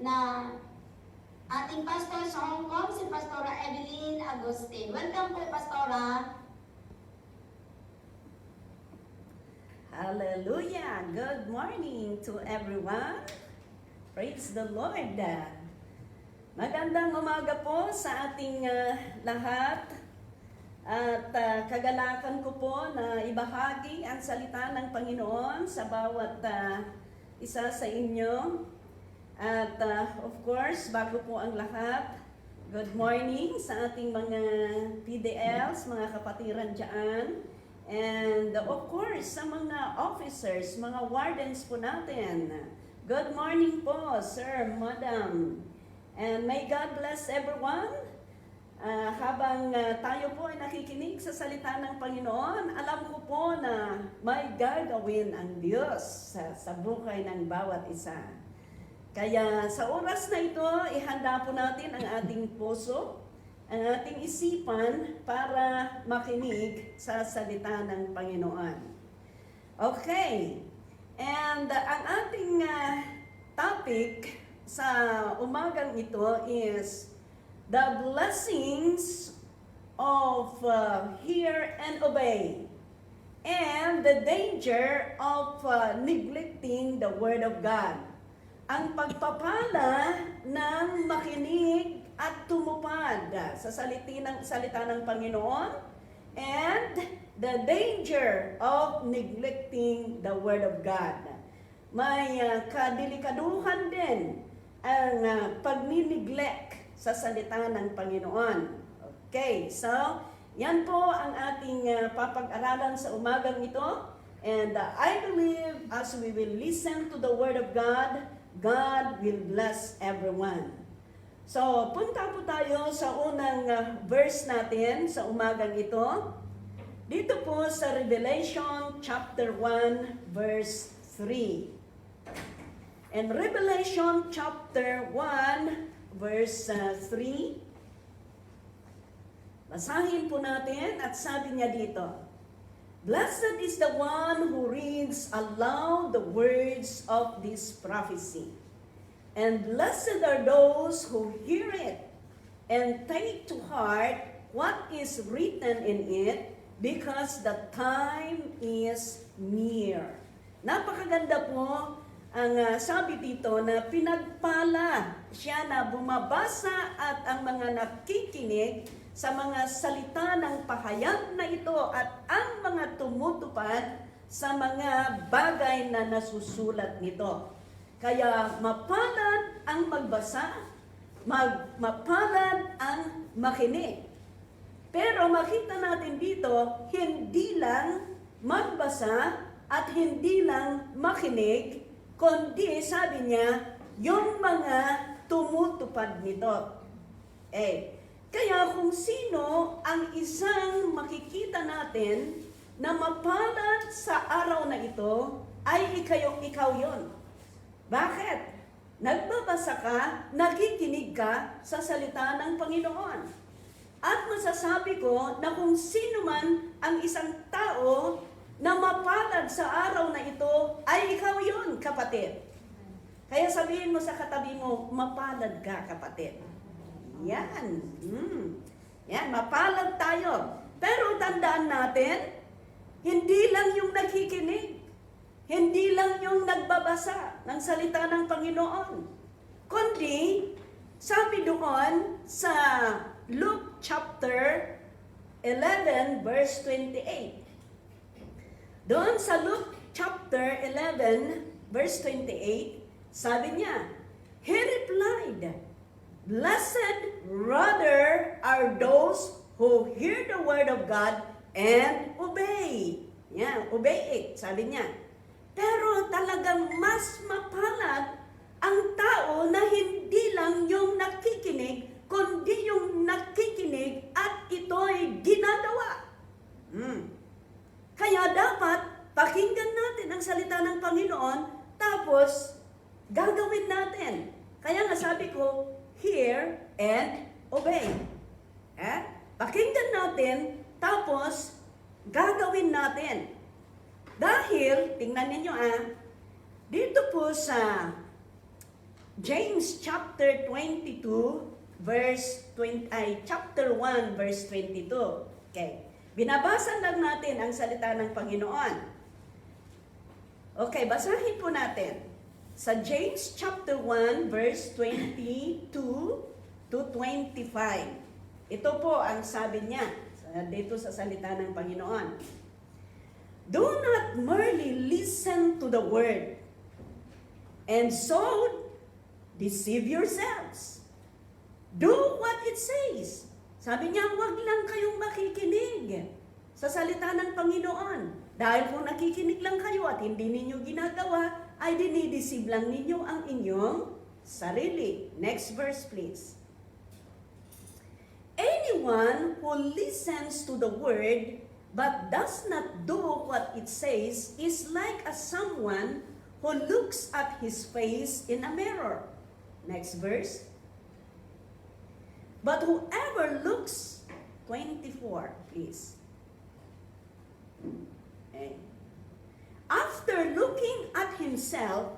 na ating pastor sa Hong Kong, si Pastora Evelyn Agustin. Welcome po, Pastora. Hallelujah! Good morning to everyone. Praise the Lord. Magandang umaga po sa ating lahat. At kagalakan ko po na ibahagi ang salita ng Panginoon sa bawat isa sa inyo. At of course, bago po ang lahat, good morning sa ating mga PDLs, mga kapatiran dyan. And of course, sa mga officers, mga wardens po natin. Good morning po, sir, madam. And may God bless everyone. Habang tayo po ay nakikinig sa salita ng Panginoon, alam ko po na may gagawin ang Diyos sa buhay ng bawat isa. Kaya sa oras na ito, ihanda po natin ang ating puso, ang ating isipan para makinig sa salita ng Panginoon. Okay, and ang ating topic sa umagang ito is the blessings of hear and obey, and the danger of neglecting the Word of God. Ang pagpapala ng makinig at tumupad sa salita ng Panginoon, and the danger of neglecting the Word of God. May kadelikaduhan din ang pagni-neglect sa salita ng Panginoon. Okay, so yan po ang ating papag-aralan sa umagang ito. And I believe as we will listen to the Word of God, God will bless everyone. So punta po tayo sa unang verse natin sa umagang ito. Dito po sa Revelation chapter 1 verse 3. And Revelation chapter 1 verse 3, basahin po natin at sabi niya dito, "Blessed is the one who reads aloud the words of this prophecy, and blessed are those who hear it and take to heart what is written in it, because the time is near." Napakaganda po ang sabi dito na pinagpala siya na bumabasa at ang mga nakikinig sa mga salita ng pahayag na ito at ang mga tumutupad sa mga bagay na nasusulat nito. Kaya mapalad ang magbasa, mapalad ang makinig. Pero makita natin dito, hindi lang magbasa at hindi lang makinig, kundi sabi niya, yung mga tumutupad nito. Kaya kung sino ang isang makikita natin na mapalad sa araw na ito, ay ikaw yon. Bakit? Nagbabasa ka, nakikinig ka sa salita ng Panginoon. At masasabi ko na kung sino man ang isang tao na mapalad sa araw na ito, ay ikaw yun, kapatid. Kaya sabihin mo sa katabi mo, mapalad ka, kapatid. Yan. Yan, mapalad tayo. Pero tandaan natin, hindi lang yung nakikinig, hindi lang yung nagbabasa ng salita ng Panginoon, kundi, sabi doon sa Luke chapter 11, verse 28, doon sa Luke chapter 11, verse 28, sabi niya, he replied, "Blessed rather are those who hear the word of God and obey." Yan, obey it, sabi niya. Pero talagang mas mapalad ang tao na hindi lang yung nakikinig, kundi yung nakikinig at ito'y ginagawa. Kaya dapat pakinggan natin ang salita ng Panginoon, tapos gagawin natin. Kaya nga sabi ko, hear and obey. Pakinggan natin, tapos gagawin natin. Dahil, tingnan ninyo dito po sa James chapter 22 verse 20 chapter 1 verse 22. Okay. Binabasa lang natin ang salita ng Panginoon. Okay, basahin po natin. Sa James chapter 1 verse 22 to 25. Ito po ang sabi niya dito sa salita ng Panginoon. Do not merely listen to the word and so deceive yourselves. Do what it says. Sabi niya, huwag lang kayong makikinig sa salita ng Panginoon. Dahil kung nakikinig lang kayo at hindi ninyo ginagawa, ay dinideceive lang ninyo ang inyong sarili. Next verse, please. Anyone who listens to the word but does not do what it says is like a someone who looks at his face in a mirror. Next verse. But whoever looks, 24, please. Okay. After looking at himself,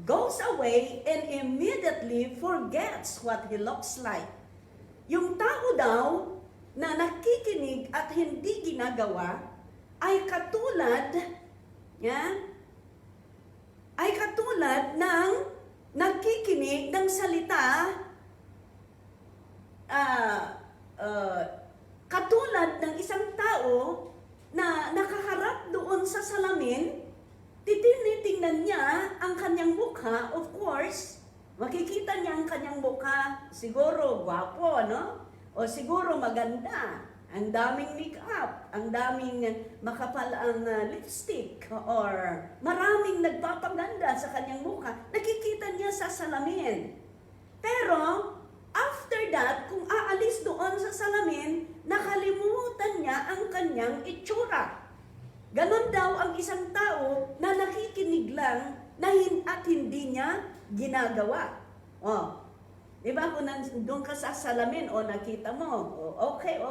goes away and immediately forgets what he looks like. Yung tao daw na nakikinig at hindi ginagawa ay katulad, ay katulad ng nakikinig ng salita, katulad ng isang tao na nakaharap doon sa salamin, tinitingnan niya ang kanyang mukha, of course, makikita niya ang kanyang mukha, siguro gwapo, no? O siguro maganda, ang daming makeup, ang daming makapal ang lipstick, or maraming nagpapaganda sa kanyang mukha, nakikita niya sa salamin. Pero, after that, kung aalis doon sa salamin, nakalimutan niya ang kanyang itsura. Ganon daw ang isang tao na nakikinig lang at hindi niya ginagawa. Di ba kung doon ka sa salamin o nakita mo, okay,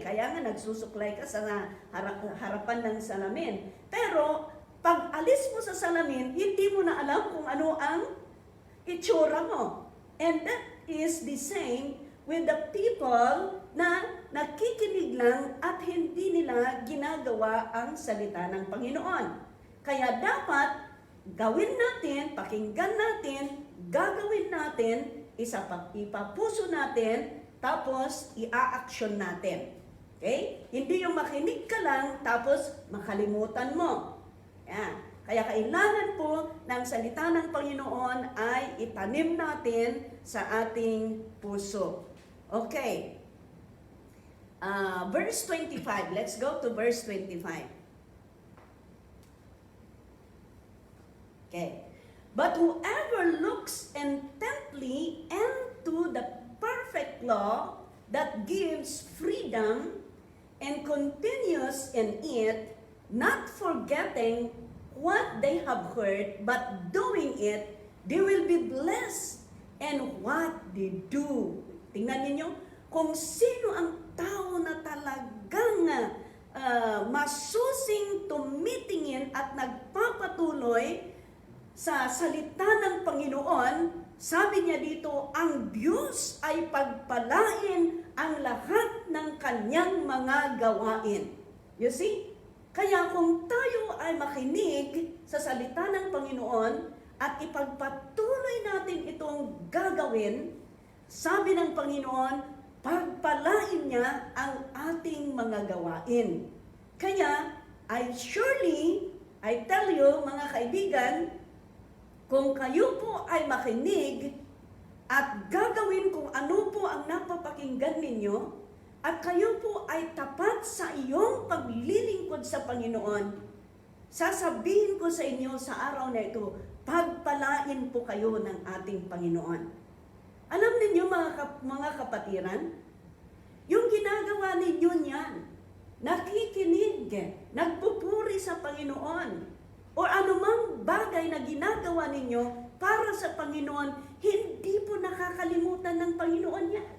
kaya nga nagsusuklay ka sa harapan ng salamin. Pero pag alis mo sa salamin, hindi mo na alam kung ano ang itsura mo. And that is the same with the people na nakikinig lang at hindi nila ginagawa ang salita ng Panginoon. Kaya dapat gawin natin, pakinggan natin, gagawin natin, ipapuso natin, tapos i-a-action natin. Okay? Hindi yung makinig ka lang, tapos makalimutan mo. Yan. Kaya kailangan po ng salita ng Panginoon ay itanim natin sa ating puso. Okay. Verse 25. Let's go to verse 25. Okay. But whoever looks intently into the perfect law that gives freedom and continues in it, not forgetting what they have heard, but doing it, they will be blessed in what they do. Tingnan ninyo, kung sino ang tao na talagang masusing tumitingin at nagpapatuloy sa salita ng Panginoon, sabi niya dito, ang Diyos ay pagpalain ang lahat ng kanyang mga gawain. You see? Kaya kung tayo ay makinig sa salita ng Panginoon at ipagpatuloy natin itong gagawin, sabi ng Panginoon, pagpalain niya ang ating mga gawain. Kaya, I tell you mga kaibigan, kung kayo po ay makinig at gagawin kung ano po ang napapakinggan ninyo, at kayo po ay tapat sa iyong paglilingkod sa Panginoon, sasabihin ko sa inyo sa araw na ito, pagpalain po kayo ng ating Panginoon. Alam ninyo mga kapatiran, yung ginagawa ninyo niyan, nakikinig, nagpupuri sa Panginoon, o anumang bagay na ginagawa ninyo para sa Panginoon, hindi po nakakalimutan ng Panginoon yan.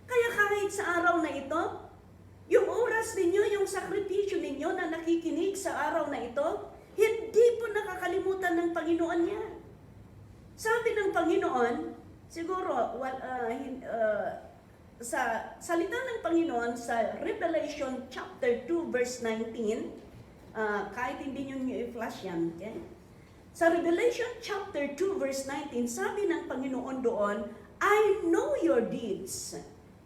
Kaya kahit sa araw na ito, yung oras ninyo, yung sakripisyo ninyo na nakikinig sa araw na ito, hindi po nakakalimutan ng Panginoon yan. Sabi ng Panginoon, siguro sa salita ng Panginoon sa Revelation chapter 2 verse 19, kahit hindi nyo i-flash yan, okay? Sa Revelation chapter 2 verse 19, sabi ng Panginoon doon, I know your deeds.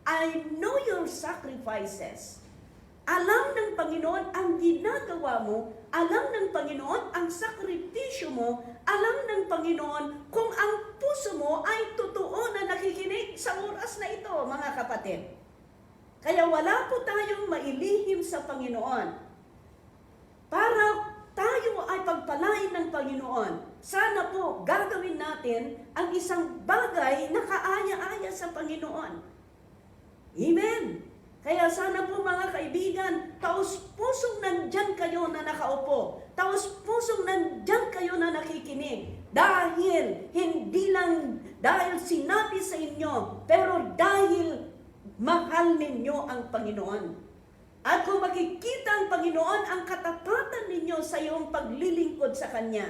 I know your sacrifices. Alam ng Panginoon ang ginagawa mo, alam ng Panginoon ang sakripisyo mo, alam ng Panginoon kung ang puso mo ay totoo na nakikinig sa oras na ito, mga kapatid. Kaya wala po tayong mailihim sa Panginoon. Para tayo ay pagpalain ng Panginoon, sana po gagawin natin ang isang bagay na kaaya-aya sa Panginoon. Amen! Kaya sana po mga kaibigan, taos-pusong nandyan kayo na nakaupo, taos-pusong nandyan kayo na nakikinig, dahil hindi lang dahil sinabi sa inyo, pero dahil mahal ninyo ang Panginoon. At kung makikita ang Panginoon ang katapatan ninyo sa iyong paglilingkod sa Kanya,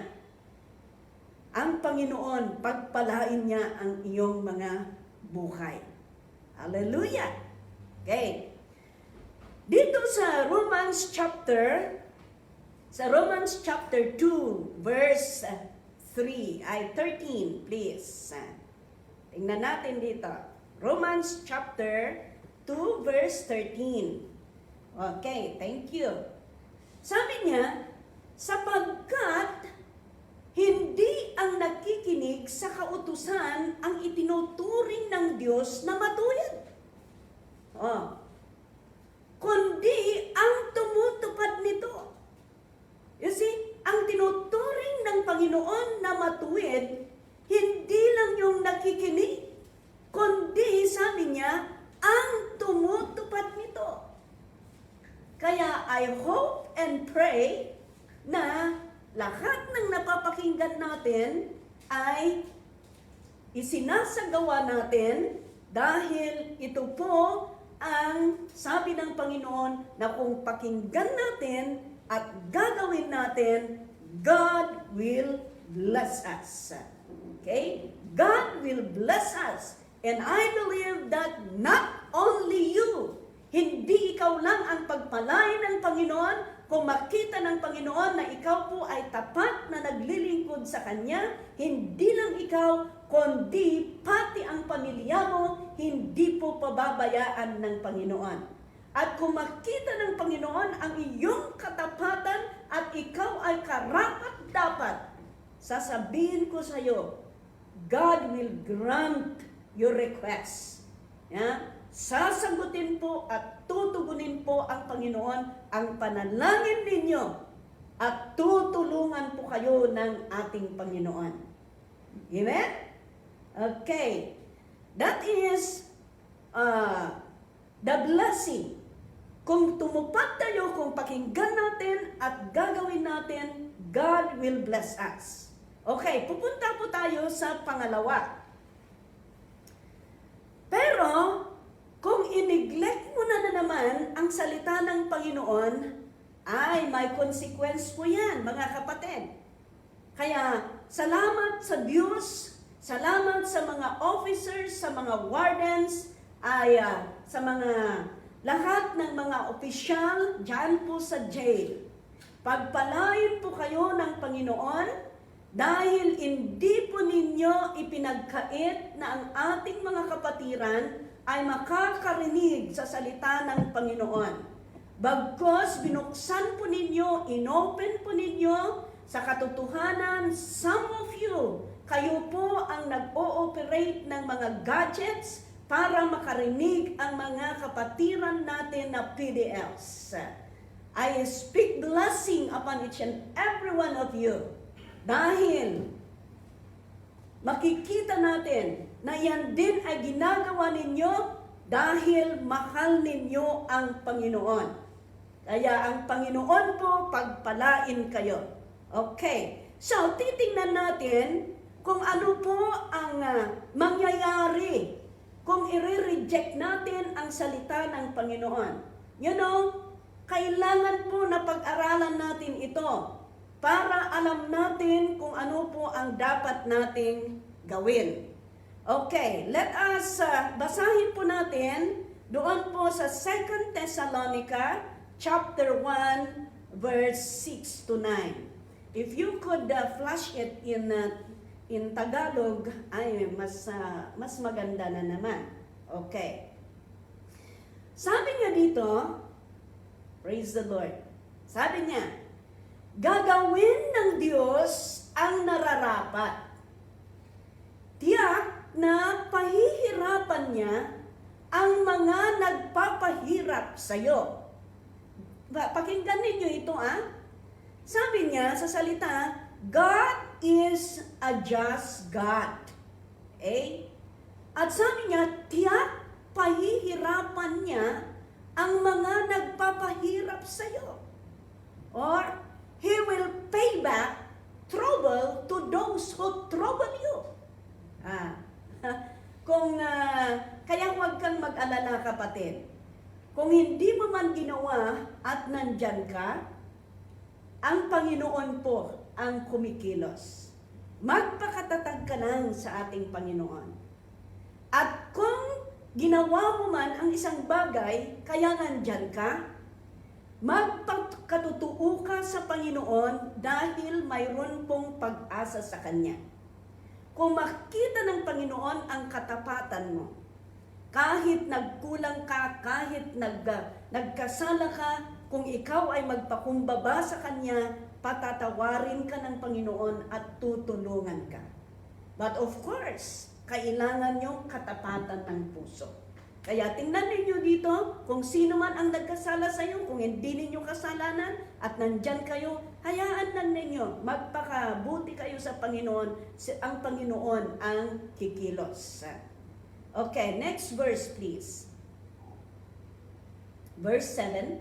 ang Panginoon, pagpalain niya ang iyong mga buhay. Hallelujah! Okay. Dito sa Romans chapter 2, verse 13, please. Tingnan natin dito. Romans chapter 2, verse 13. Okay, thank you. Sabi niya, sapagkat hindi ang nakikinig sa kautusan ang itinuturing ng Diyos na matuwid. Kundi ang tumutupad nito. You see, ang tinuturing ng Panginoon na matuwid, hindi lang yung nakikinig, kundi sabi niya, ang tumutupad nito. Kaya I hope and pray na lahat ng napapakinggan natin ay isinasagawa natin dahil ito po ang sabi ng Panginoon na kung pakinggan natin at gagawin natin, God will bless us. Okay? God will bless us. And I believe that not only you, hindi ikaw lang ang pagpalain ng Panginoon, kung makita ng Panginoon na ikaw po ay tapat na naglilingkod sa Kanya, hindi lang ikaw, kundi pati ang pamilya mo, hindi po pababayaan ng Panginoon. At kung makita ng Panginoon ang iyong katapatan at ikaw ay karapat-dapat, sasabihin ko sa iyo, God will grant your request. Yeah? Sasagutin po at tutugunin po ang Panginoon ang panalangin ninyo at tutulungan po kayo ng ating Panginoon. Amen? Okay. That is the blessing. Kung tumupad tayo, kung pakinggan natin at gagawin natin, God will bless us. Okay, pupunta po tayo sa pangalawa. Pero, kung iniglect mo na naman ang salita ng Panginoon, ay may consequence po yan, mga kapatid. Kaya, salamat sa Diyos, salamat sa mga officers, sa mga wardens, sa mga lahat ng mga opisyal dyan po sa jail. Pagpalain po kayo ng Panginoon dahil hindi po ninyo ipinagkait na ang ating mga kapatiran ay makakarinig sa salita ng Panginoon. Bagkus binuksan po ninyo, inopen po ninyo sa katotohanan, some of you, kayo po ang nag-ooperate ng mga gadgets para makarinig ang mga kapatiran natin na PDLs. I speak blessing upon each and every one of you dahil makikita natin na yan din ay ginagawa ninyo dahil mahal ninyo ang Panginoon. Kaya ang Panginoon po, pagpalain kayo. Okay, so titingnan natin kung ano po ang mangyayari kung i-reject natin ang salita ng Panginoon. You know, kailangan po na pag-aralan natin ito para alam natin kung ano po ang dapat nating gawin. Okay, let us basahin po natin doon po sa 2 Thessalonica chapter 1 verse 6 to 9. If you could flash it in Tagalog, ay mas maganda na naman. Okay. Sabi niya dito, praise the Lord. Sabi niya, gagawin ng Diyos ang nararapat. Tiyak na pahihirapan niya ang mga nagpapahirap sa iyo. Pakinggan ninyo ito Sabi niya sa salita, God is a just God. Okay? At sabi niya, tiyak pahihirapan niya ang mga nagpapahirap sa iyo. Or, He will pay back trouble to those who trouble you. Kaya huwag kang mag-alala, kapatid. Kung hindi mo man ginawa at nandyan ka, ang Panginoon po ang kumikilos. Magpakatatag ka lang sa ating Panginoon. At kung ginawa mo man ang isang bagay, kaya nandyan ka, magpakatutuo ka sa Panginoon dahil mayroon pong pag-asa sa Kanya. Kung makita ng Panginoon ang katapatan mo, kahit nagkulang ka, kahit nagkasala ka, kung ikaw ay magpakumbaba sa Kanya, patatawarin ka ng Panginoon at tutulungan ka. But of course, kailangan yung katapatan ng puso. Kaya tingnan ninyo dito, kung sino man ang nagkasala sa iyo, kung hindi ninyo kasalanan at nandyan kayo, hayaan lang ninyo, magpakabuti kayo sa Panginoon, ang Panginoon ang kikilos. Okay, next verse please. Verse 7,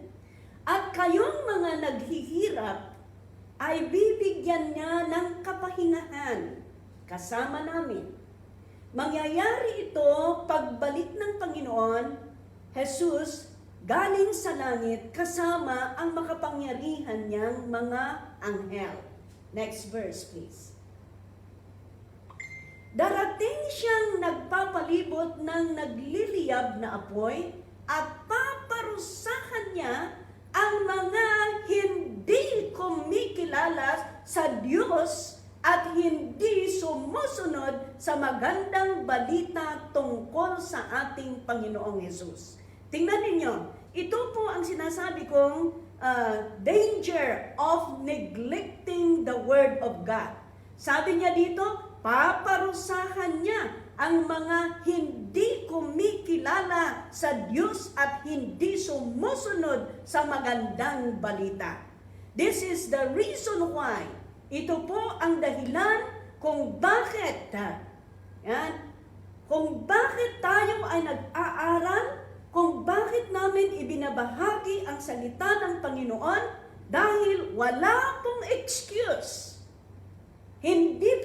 at kayong mga naghihirap ay bibigyan niya ng kapahingahan kasama namin. Mangyayari ito pagbalik ng Panginoon, Jesus, galing sa langit kasama ang makapangyarihan niyang mga anghel. Next verse, please. Darating siyang nagpapalibot ng nagliliyab na apoy at paparusahan niya ang mga hindi kumikilala sa Diyos at hindi sumusunod sa magandang balita tungkol sa ating Panginoong Hesus. Tingnan ninyo, ito po ang sinasabi kong danger of neglecting the Word of God. Sabi niya dito, paparusahan niya ang mga hindi kumikilala sa Diyos at hindi sumusunod sa magandang balita. This is the reason why. Ito po ang dahilan kung bakit tayo ay nag-aaral, kung bakit namin ibinabahagi ang salita ng Panginoon, dahil wala pong excuse. Hindi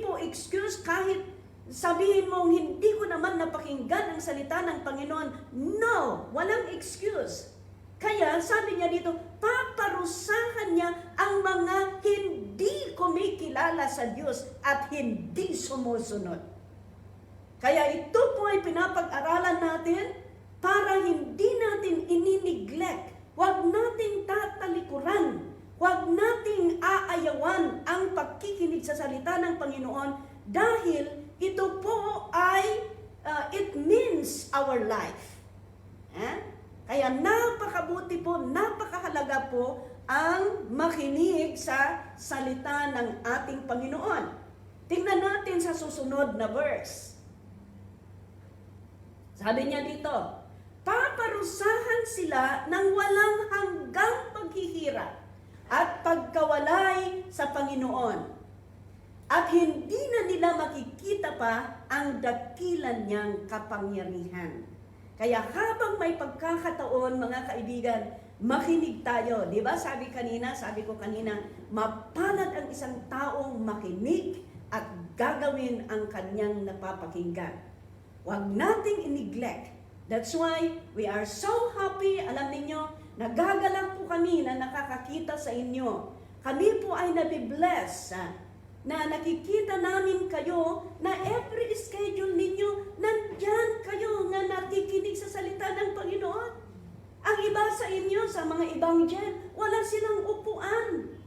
po excuse kahit sabihin mong hindi ko naman napakinggan ang salita ng Panginoon. No, walang excuse. Kaya sabi niya dito, paparusahan niya ang mga hindi kumikilala sa Diyos at hindi sumusunod. Kaya ito po ay pinapag-aralan natin para hindi natin ini-neglect. Huwag nating tatalikuran. Huwag nating aayawan ang pagkikinig sa salita ng Panginoon dahil ito po ay, it means our life. Kaya napakabuti po, napakahalaga po ang makinig sa salita ng ating Panginoon. Tingnan natin sa susunod na verse. Sabi niya dito, paparusahan sila ng walang hanggang paghihirap at pagkawalay sa Panginoon. At hindi na nila makikita pa ang dakilan niyang kapangyarihan. Kaya habang may pagkakataon, mga kaibigan, makinig tayo. Di ba sabi ko kanina, mapalad ang isang taong makinig at gagawin ang kanyang napapakinggan. Huwag nating i-neglect. That's why we are so happy. Alam ninyo, nagagalang po kami na nakakakita sa inyo. Kami po ay nabibless na nakikita namin kayo na every schedule ninyo, nandyan kayo na nakikinig sa salita ng Panginoon. Ang iba sa inyo, sa mga ibang dyan, wala silang upuan.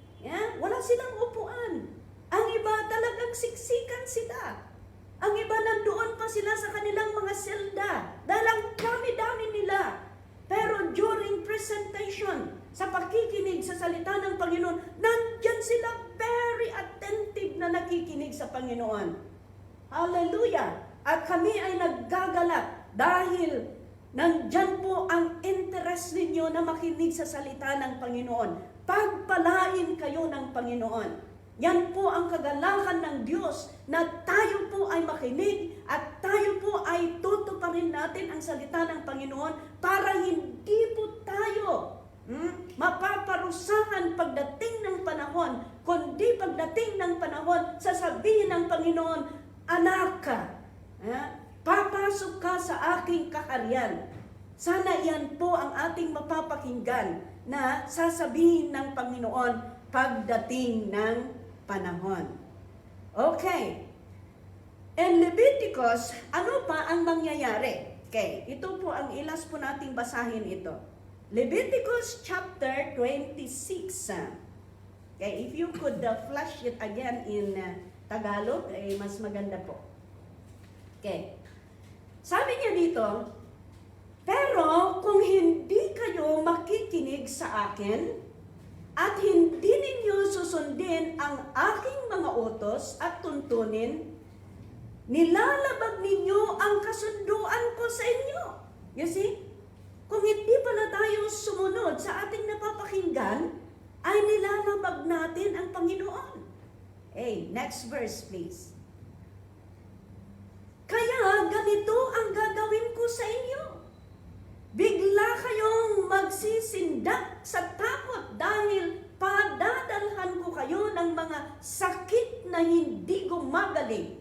Wala silang upuan. Ang iba talagang siksikan sila. Ang iba nandoon pa sila sa kanilang mga selda dahil ang dami-dami nila. Pero during presentation, sa pakikinig sa salita ng Panginoon, nandyan sila very attentive na nakikinig sa Panginoon. Hallelujah! At kami ay naggagalak dahil nandyan po ang interest ninyo na makinig sa salita ng Panginoon. Pagpalain kayo ng Panginoon. Yan po ang kagalakan ng Diyos na tayo po ay makinig at tayo po ay tutuparin natin ang salita ng Panginoon para hindi po tayo mapaparusahan pagdating ng panahon, kundi pagdating ng panahon, sasabihin ng Panginoon, anak ka, papasok ka sa aking kaharian. Sana yan po ang ating mapapakinggan na sasabihin ng Panginoon pagdating ng panahon. Okay. In Leviticus, ano pa ang mangyayari? Okay, ito po ang ilas po nating basahin ito. Leviticus chapter 26. Okay, if you could flash it again in Tagalog, mas maganda po. Okay. Sabi niya dito, pero kung hindi kayo makikinig sa akin, at hindi ninyo susundin ang aking mga utos at tuntunin, nilalabag ninyo ang kasunduan ko sa inyo. You see? Kung hindi pala tayo sumunod sa ating napapakinggan, ay nilalabag natin ang Panginoon. Hey, next verse please. Kaya ganito ang gagawin ko sa inyo. Bigla kayong magsisindak sa takot dahil padadalhan ko kayo ng mga sakit na hindi gumagaling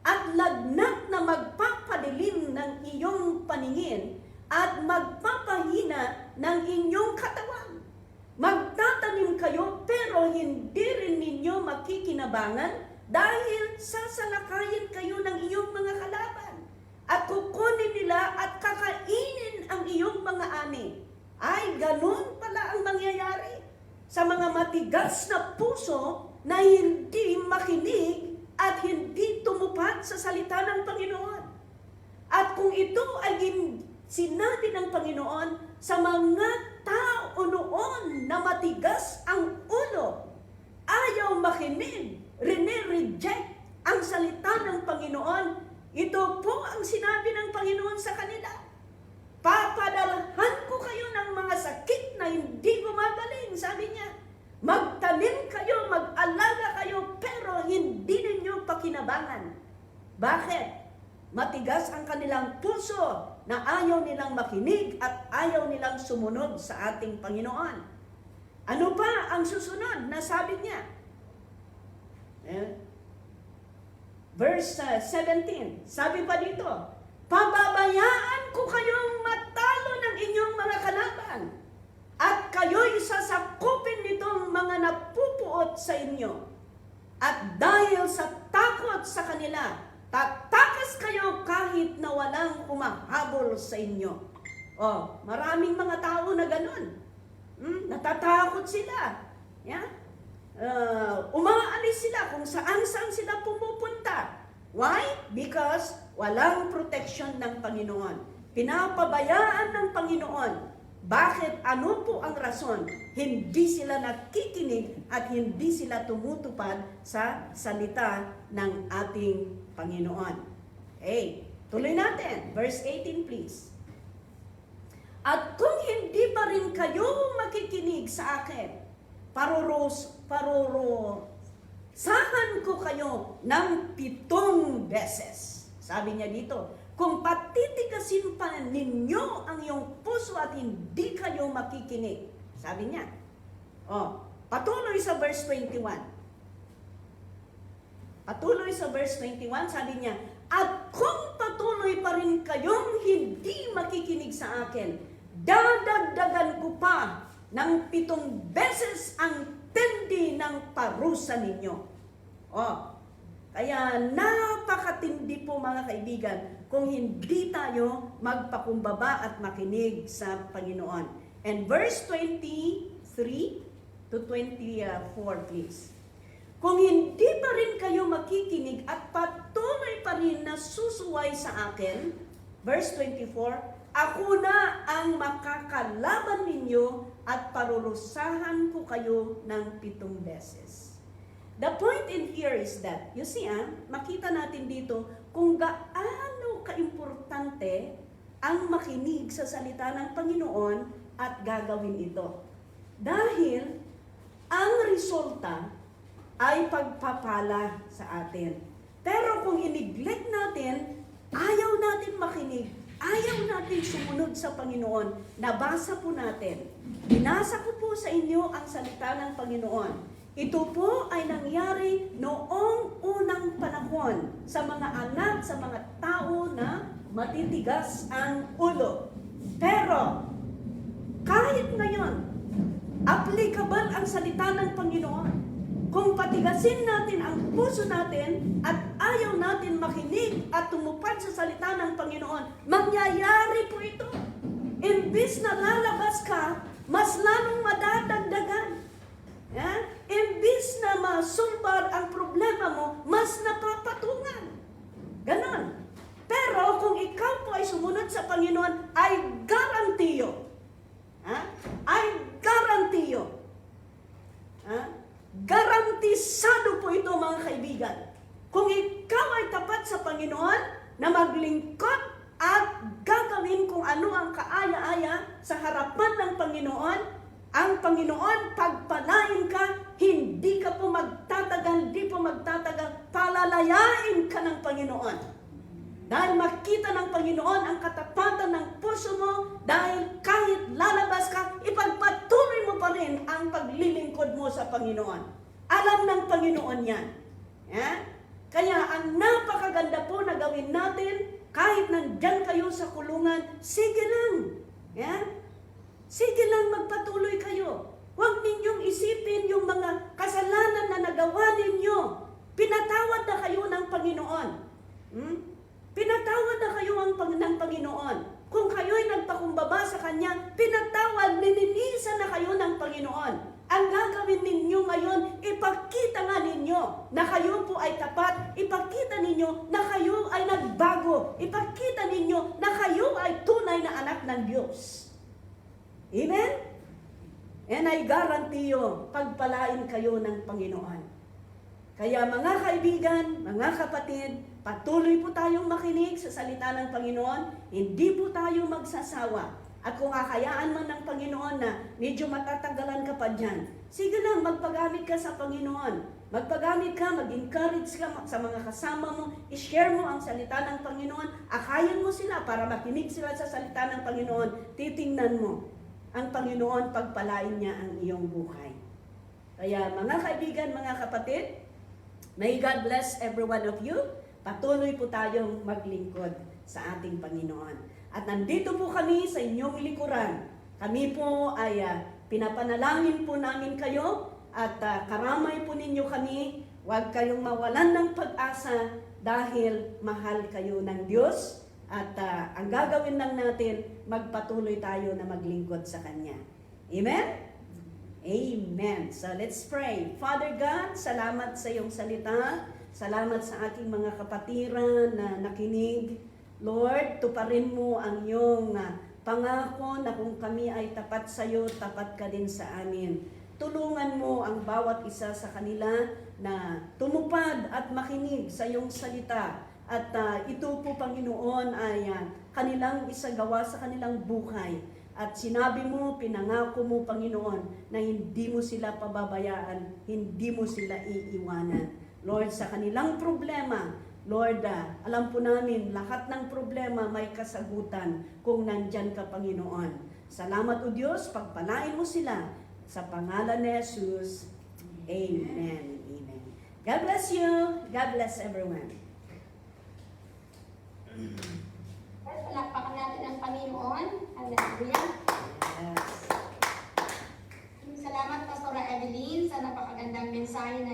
at lagnat na magpapadilim ng iyong paningin at magpapahina ng inyong katawan. Magtatanim kayo pero hindi rin ninyo makikinabangan dahil sasalakayin kayo ng iyong mga kalaban at kukunin nila at kakainin ang iyong mga ani. Ay, ganun pala ang mangyayari sa mga matigas na puso na hindi makinig at hindi tumupad sa salita ng Panginoon. At kung ito ay sinabi ng Panginoon sa mga tao noon na matigas ang ulo, ayaw makinig, reject ang salita ng Panginoon, ito po ang sinabi ng Panginoon sa kanila. Papadalhan ko kayo ng mga sakit na hindi gumagaling, sabi niya. Magtanim kayo, mag-alaga kayo, pero hindi ninyo pakinabangan. Bakit? Matigas ang kanilang puso na ayaw nilang makinig at ayaw nilang sumunod sa ating Panginoon. Ano pa ang susunod na sabi niya? Verse 17, sabi pa dito, pababayaan ko kayong matalo ng inyong mga kalaban at kayo'y sasakupin nitong mga napupuot sa inyo. At dahil sa takot sa kanila, tatakas kayo kahit na walang humahabol sa inyo. Oh, maraming mga tao na ganun. Natatakot sila. Yeah? Umaalis sila kung saan-saan sila pumupunta. Why? Because walang protection ng Panginoon. Pinapabayaan ng Panginoon. Bakit? Ano po ang rason? Hindi sila nakikinig at hindi sila tumutupad sa salita ng ating Panginoon. Okay, tuloy natin. Verse 18 please. At kung hindi pa rin kayo makikinig sa akin, parurusahan ko kayo ng 7 beses. Sabi niya dito, kung patitigasin pa ninyo ang iyong puso at hindi kayo makikinig. Sabi niya. Patuloy sa verse 21. Patuloy sa verse 21, sabi niya, at kung patuloy pa rin kayong hindi makikinig sa akin, dadagdagan ko pa ng 7 beses ang tindi ng parusa ninyo. Oh, kaya napakatindi po mga kaibigan kung hindi tayo magpakumbaba at makinig sa Panginoon. And verse 23 to 24 please. Kung hindi pa rin kayo makikinig at patuloy pa rin na susuway sa akin, verse 24, ako na ang makakalaban ninyo at parurusahan ko kayo ng 7 beses. The point in here is that, you see, makita natin dito kung gaano kaimportante ang makinig sa salita ng Panginoon at gagawin ito. Dahil ang resulta ay pagpapala sa atin. Pero kung i-neglect natin, ayaw natin makinig, ayaw natin sumunod sa Panginoon, nabasa po natin. Binasa ko po sa inyo ang salita ng Panginoon. Ito po ay nangyari noong unang panahon sa mga anak, sa mga tao na matitigas ang ulo. Pero, kahit ngayon, applicable ang salita ng Panginoon. Kung patigasin natin ang puso natin at ayaw natin makinig at tumupad sa salita ng Panginoon, mangyayari po ito. Imbis na lalabas ka, mas lalong madadagdagan. Imbis na masulbar ang problema mo, mas napapatungan. Ganon. Pero kung ikaw po ay sumunod sa Panginoon, ay garantiyo. Ay garantiyo. Garantisado po ito mga kaibigan. Kung ikaw ay tapat sa Panginoon na maglingkod at gagawin kung ano ang kaaya-aya sa harapan ng Panginoon, ang Panginoon pagpalain ka, hindi ka po magtatagal, di po magtatagal, palalayain ka ng Panginoon. Dahil makita ng Panginoon ang katapatan ng puso mo, dahil kahit lalabas ka, ipagpatuloy mo pa rin ang paglilingkod mo sa Panginoon. Alam ng Panginoon yan. Kaya ang napakaganda po na gawin natin, kahit nandyan kayo sa kulungan, sige lang. Sige lang, magpatuloy kayo. Huwag ninyong isipin yung mga kasalanan na nagawa ninyo. Pinatawad na kayo ng Panginoon. Pinatawad na kayo ng Panginoon. Kung kayo'y nagpakumbaba sa Kanya, pinatawad, lininisan na kayo ng Panginoon. Ang gagawin ninyo ngayon, ipakita nga ninyo na kayo po ay tapat, ipakita ninyo na kayo ay nagbago, ipakita ninyo na kayo ay tunay na anak ng Diyos. Amen? And I guarantee you, pagpalain kayo ng Panginoon. Kaya mga kaibigan, mga kapatid, patuloy po tayong makinig sa salita ng Panginoon, hindi po tayo magsasawa. At kung kakayaan man ng Panginoon na medyo matatagalan ka pa dyan, sige lang, magpagamit ka sa Panginoon. Magpagamit ka, mag-encourage ka sa mga kasama mo, i-share mo ang salita ng Panginoon, akayin mo sila para makinig sila sa salita ng Panginoon, titingnan mo. Ang Panginoon, pagpalain niya ang iyong buhay. Kaya mga kaibigan, mga kapatid, may God bless every one of you. Patuloy po tayong maglingkod sa ating Panginoon. At nandito po kami sa inyong likuran. Kami po ay pinapanalangin po namin kayo at karamay po ninyo kami. Huwag kayong mawalan ng pag-asa dahil mahal kayo ng Diyos. At ang gagawin lang natin, magpatuloy tayo na maglingkod sa Kanya. Amen? Amen. So let's pray. Father God, salamat sa iyong salita. Salamat sa aking mga kapatiran na nakinig. Lord, tuparin mo ang iyong pangako na kung kami ay tapat sa iyo, tapat ka din sa amin. Tulungan mo ang bawat isa sa kanila na tumupad at makinig sa iyong salita. At ito po, Panginoon, ay kanilang isagawa sa kanilang buhay. At sinabi mo, pinangako mo, Panginoon, na hindi mo sila pababayaan, hindi mo sila iiwanan. Lord, sa kanilang problema, Lord, alam po namin, lahat ng problema may kasagutan kung nandyan ka, Panginoon. Salamat, O Diyos, pagpalain mo sila. Sa pangalan ni Jesus, Amen. Amen. God bless you. God bless everyone. Palakpakan natin ang Panginoon. Hallelujah. Yes. Salamat, Pastora Evelyn, sa napakagandang mensahe na